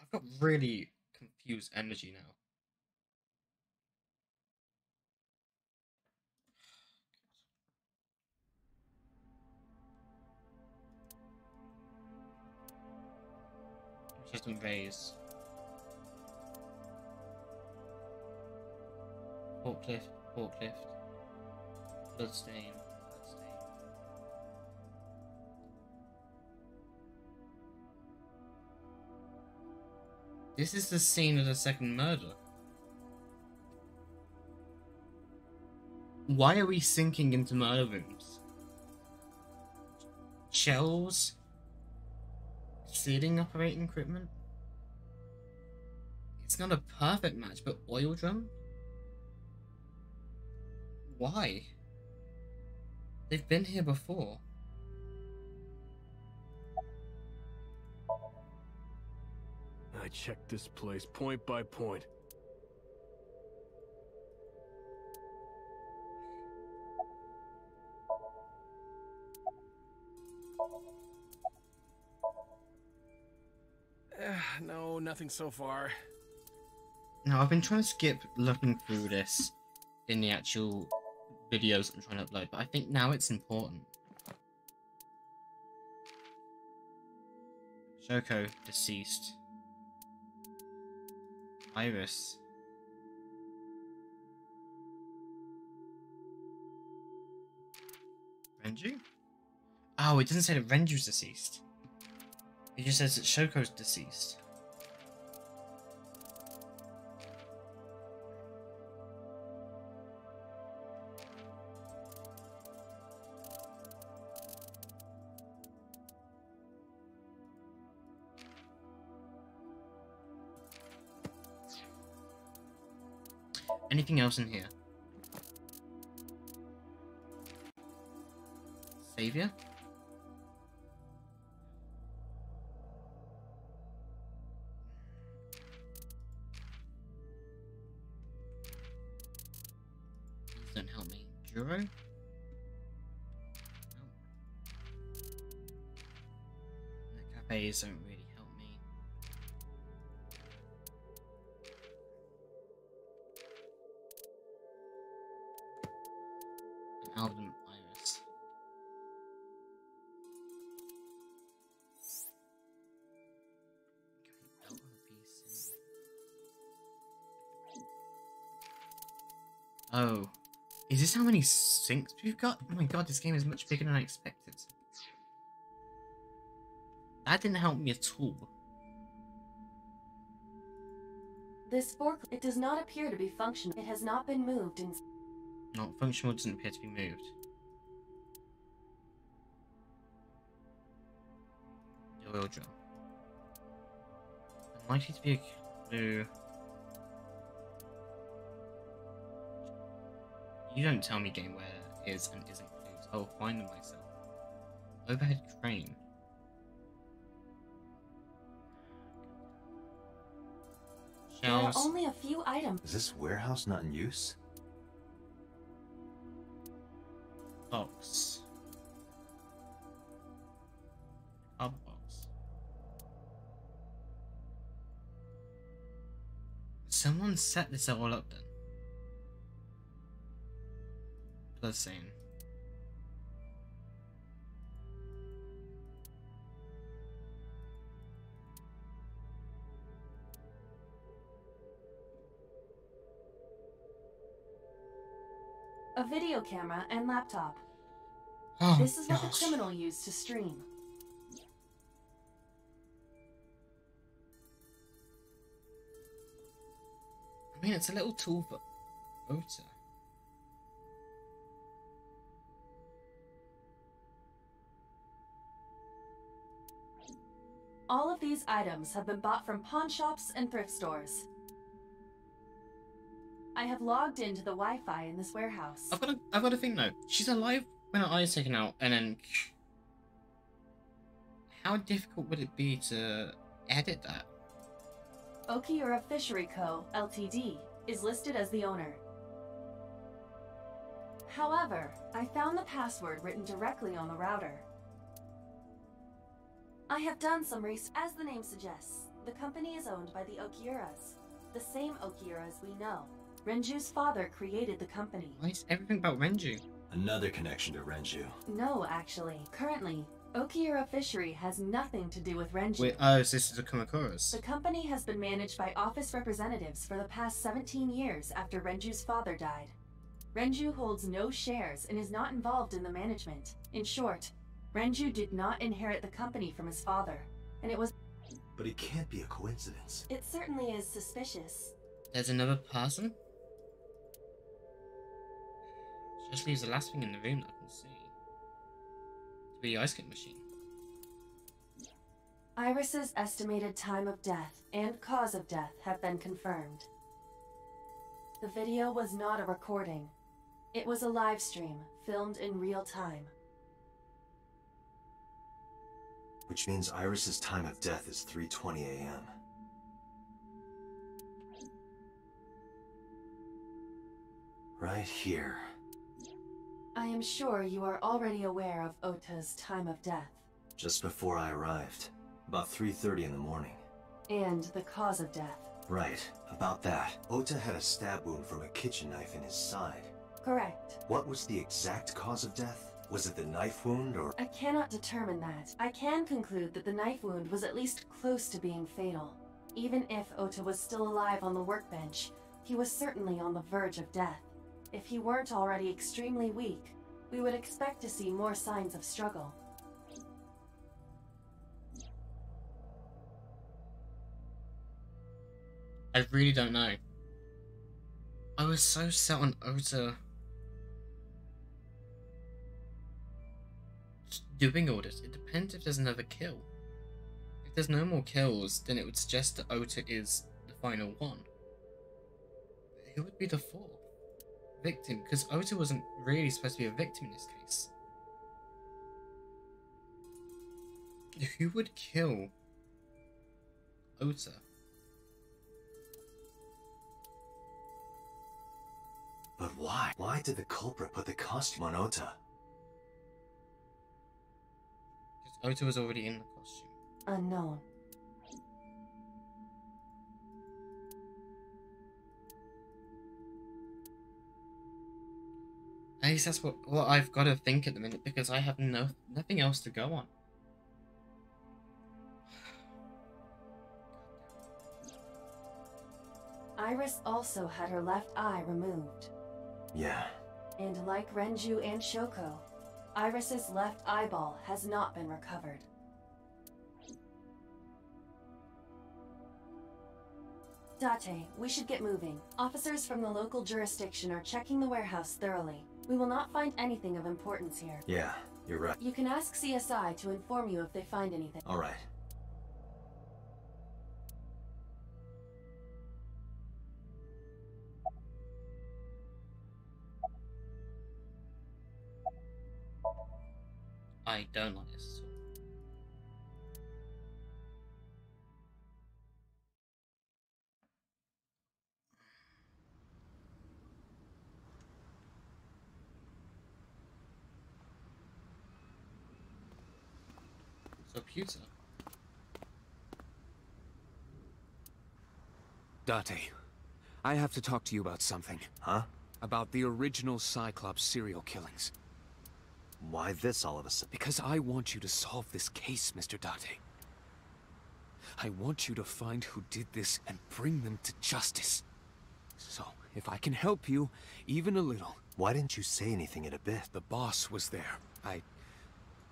I've got really confused energy now. Just raise. Forklift, forklift. Bloodstain, bloodstain. This is the scene of the second murder. Why are we sinking into murder rooms? Shells? Sealing operating equipment? It's not a perfect match, but oil drum? Why? They've been here before. I checked this place point by point. No, nothing so far. Now, I've been trying to skip looking through this in the actual videos I'm trying to upload, but I think now it's important. Shoko, deceased. Iris. Renju? Oh, it doesn't say that Renju's deceased. It just says that Shoko's deceased. Anything else in here? Savior? Please don't help me. Juro? No. The cafes don't really help me. An album Iris. Belt on a PC. Oh. Is this how many sinks we've got? Oh my god, this game is much bigger than I expected. That didn't help me at all. This fork, it does not appear to be functional. It has not been moved in... Not functional, doesn't appear to be moved. The oil drum. Unlikely to be a clue. You don't tell me game where is and isn't clues. I'll find them myself. Overhead crane. There are Shelves. only a few items. Is this warehouse not in use? Box. Cardboard box. Someone set this all up then. Bloodstain. A video camera and laptop. Oh, This is what the gosh. criminal used to stream. I mean, it's a little tool for voter. All of these items have been bought from pawn shops and thrift stores. I have logged into the Wi-Fi in this warehouse. I've got a thing though. She's alive when her eye's taken out, and then how difficult would it be to edit that? Okiura Fishery Co., Ltd. is listed as the owner. However, I found the password written directly on the router. I have done some research. As the name suggests, The company is owned by the Okiuras, the same Okiuras we know. Renju's father created the company. Why is everything about Renju? Another connection to Renju. No, actually. Currently, Okiura Fishery has nothing to do with Renju. Wait, oh, so this is the Kumakuras. The company has been managed by office representatives for the past 17 years after Renju's father died. Renju holds no shares and is not involved in the management. In short, Renju did not inherit the company from his father, and it was... But it can't be a coincidence. It certainly is suspicious. There's another person? Just leaves the last thing in the room that I can see. To be the ice cream machine. Iris's estimated time of death and cause of death have been confirmed. The video was not a recording. It was a live stream, filmed in real time. Which means Iris's time of death is 3:20 a.m. Right here. I am sure you are already aware of Ota's time of death. Just before I arrived. About 3:30 in the morning. And the cause of death. Right, about that. Ota had a stab wound from a kitchen knife in his side. Correct. What was the exact cause of death? Was it the knife wound or... I cannot determine that. I can conclude that the knife wound was at least close to being fatal. Even if Ota was still alive on the workbench, he was certainly on the verge of death. If he weren't already extremely weak, we would expect to see more signs of struggle. I really don't know. I was so set on Ota doing all this. It depends if there's another kill. If there's no more kills, then it would suggest that Ota is the final one. Who would be the fourth victim? Because Ota wasn't really supposed to be a victim in this case. Who would kill Ota? But why? Why did the culprit put the costume on Ota? Because Ota was already in the costume. Unknown. At least that's what I've got to think at the minute, because I have nothing else to go on. Iris also had her left eye removed. Yeah. And like Renju and Shoko, Iris's left eyeball has not been recovered. Date, we should get moving. Officers from the local jurisdiction are checking the warehouse thoroughly. We will not find anything of importance here. Yeah, you're right. You can ask CSI to inform you if they find anything. All right. I don't like this at all. So pewter. Date, I have to talk to you about something. Huh? About the original Cyclops serial killings. Why this all of a sudden? Because I want you to solve this case, Mr. Date. I want you to find who did this and bring them to justice. So, if I can help you, even a little... Why didn't you say anything in a bit? The boss was there. I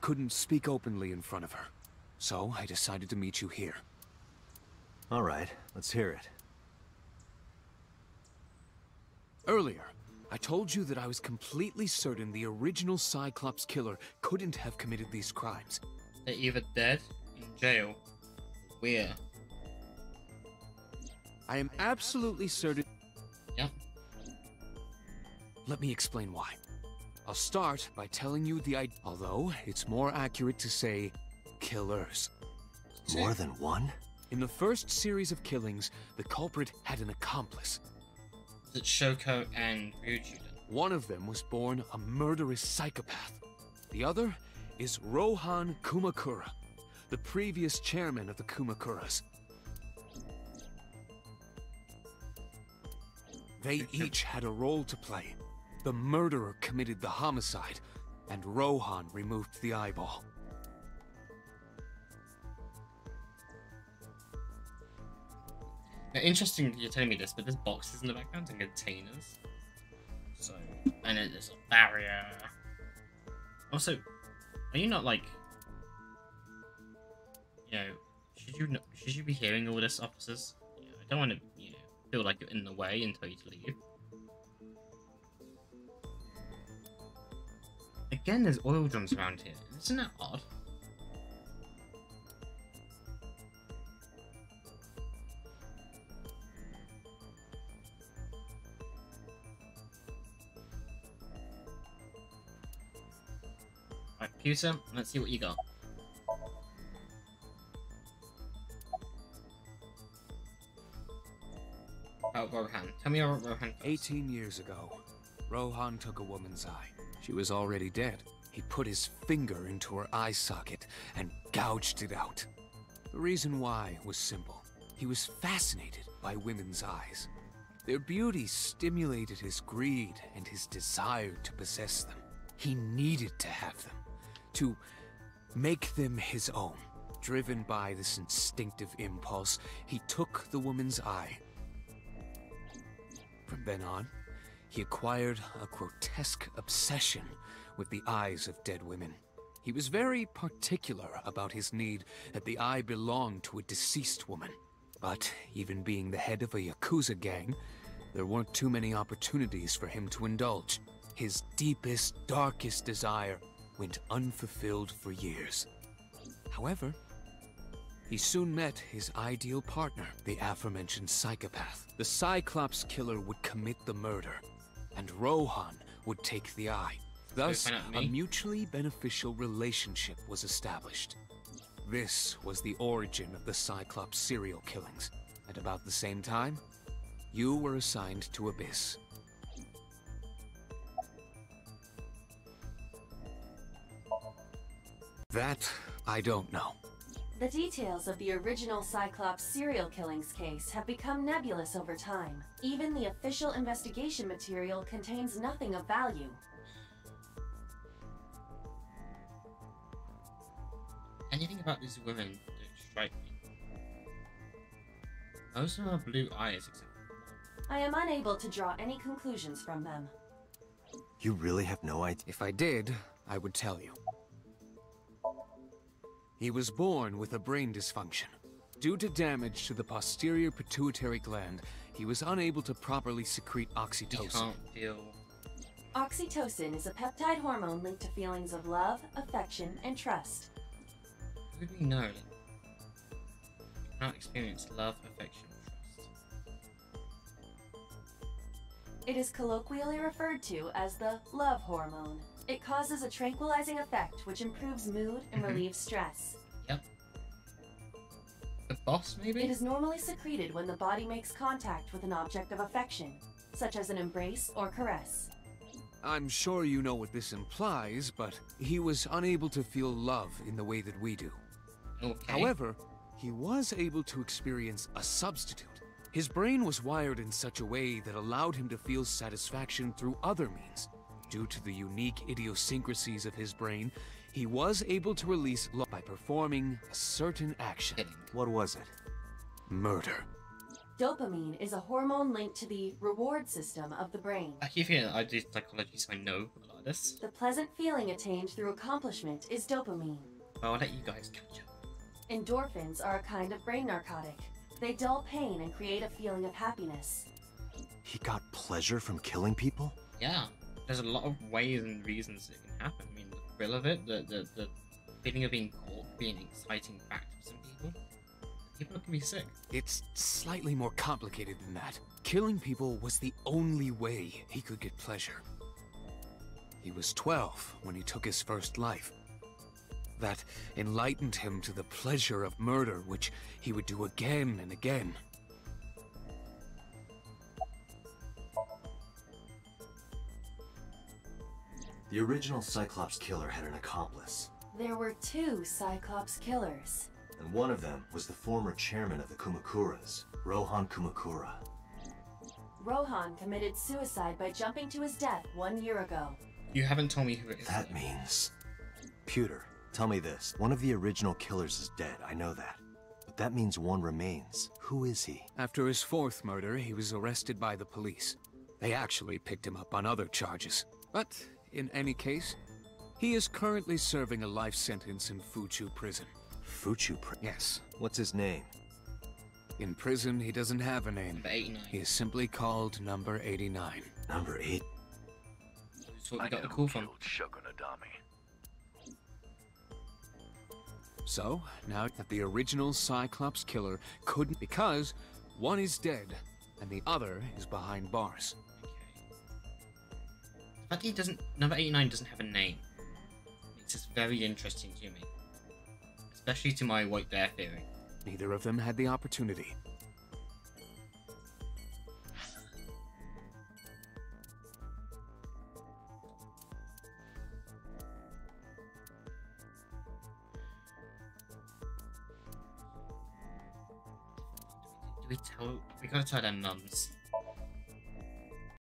couldn't speak openly in front of her. So, I decided to meet you here. All right, let's hear it. Earlier, I told you that I was completely certain the original Cyclops killer couldn't have committed these crimes. They're either dead, in jail, where? I am absolutely certain... Yep. Let me explain why. I'll start by telling you the idea, although it's more accurate to say killers. More than one? In the first series of killings, the culprit had an accomplice. Is it Shoko and Ryuji? One of them was born a murderous psychopath. The other is Rohan Kumakura, the previous chairman of the Kumakuras. They each had a role to play. The murderer committed the homicide, and Rohan removed the eyeball. Now, interesting you're telling me this, but there's boxes in the background and containers. So, and then there's a barrier. Also, are you not like, you know, should you be hearing all this, officers? You know, I don't want to, you know, feel like you're in the way and tell you to leave. Again, there's oil drums around here. Isn't that odd? Right, Pewter, let's see what you got. About Rohan. Tell me about Rohan first. 18 years ago, Rohan took a woman's eye. She was already dead. He put his finger into her eye socket and gouged it out. The reason why was simple. He was fascinated by women's eyes. Their beauty stimulated his greed and his desire to possess them. He needed to have them, to make them his own. Driven by this instinctive impulse, he took the woman's eye. From then on, he acquired a grotesque obsession with the eyes of dead women. He was very particular about his need that the eye belonged to a deceased woman. But even being the head of a Yakuza gang, there weren't too many opportunities for him to indulge. His deepest, darkest desire went unfulfilled for years. However, he soon met his ideal partner, the aforementioned psychopath. The Cyclops killer would commit the murder, and Rohan would take the eye. Thus, a mutually beneficial relationship was established. This was the origin of the Cyclops serial killings. At about the same time, you were assigned to Abyss. That, I don't know. The details of the original Cyclops serial killings case have become nebulous over time. Even the official investigation material contains nothing of value. Anything about these women that strike me? Most of them have blue eyes, except for one. I am unable to draw any conclusions from them. You really have no idea? If I did, I would tell you. He was born with a brain dysfunction. Due to damage to the posterior pituitary gland, he was unable to properly secrete oxytocin. He can't feel... Oxytocin is a peptide hormone linked to feelings of love, affection, and trust. Who do we know? You cannot experience love, affection, trust. It is colloquially referred to as the love hormone. It causes a tranquilizing effect which improves mood and relieves stress. Yep. The boss, maybe? It is normally secreted when the body makes contact with an object of affection, such as an embrace or caress. I'm sure you know what this implies, but he was unable to feel love in the way that we do. Okay. However, he was able to experience a substitute. His brain was wired in such a way that allowed him to feel satisfaction through other means. Due to the unique idiosyncrasies of his brain, he was able to release love by performing a certain action. What was it? Murder. Dopamine is a hormone linked to the reward system of the brain. I keep feeling I do psychology, so I know a lot of this. The pleasant feeling attained through accomplishment is dopamine. Well, I'll let you guys catch up. Endorphins are a kind of brain narcotic. They dull pain and create a feeling of happiness. He got pleasure from killing people? Yeah. There's a lot of ways and reasons it can happen. I mean, the thrill of it, the feeling of being caught, being an exciting fact for some people. People can be sick. It's slightly more complicated than that. Killing people was the only way he could get pleasure. He was 12 when he took his first life. That enlightened him to the pleasure of murder, which he would do again and again. The original Cyclops killer had an accomplice, There were two Cyclops killers. and one of them was the former chairman of the Kumakuras, Rohan Kumakura. Rohan committed suicide by jumping to his death 1 year ago. You haven't told me who it is. That means... Pewter, tell me this. One of the original killers is dead, I know that. But that means one remains. Who is he? After his fourth murder, he was arrested by the police. They actually picked him up on other charges. But, in any case, he is currently serving a life sentence in Fuchu prison. Fuchu Yes. What's his name? In prison, he doesn't have a name. Number 89. He is simply called Number 89. Number 8. That's what we got the call from. So, now that the original Cyclops killer couldn't, because one is dead and the other is behind bars. The fact he doesn't, number 89 doesn't have a name makes this very interesting to me. Especially to my white bear theory. Neither of them had the opportunity. Do we tell? We gotta tell their mums.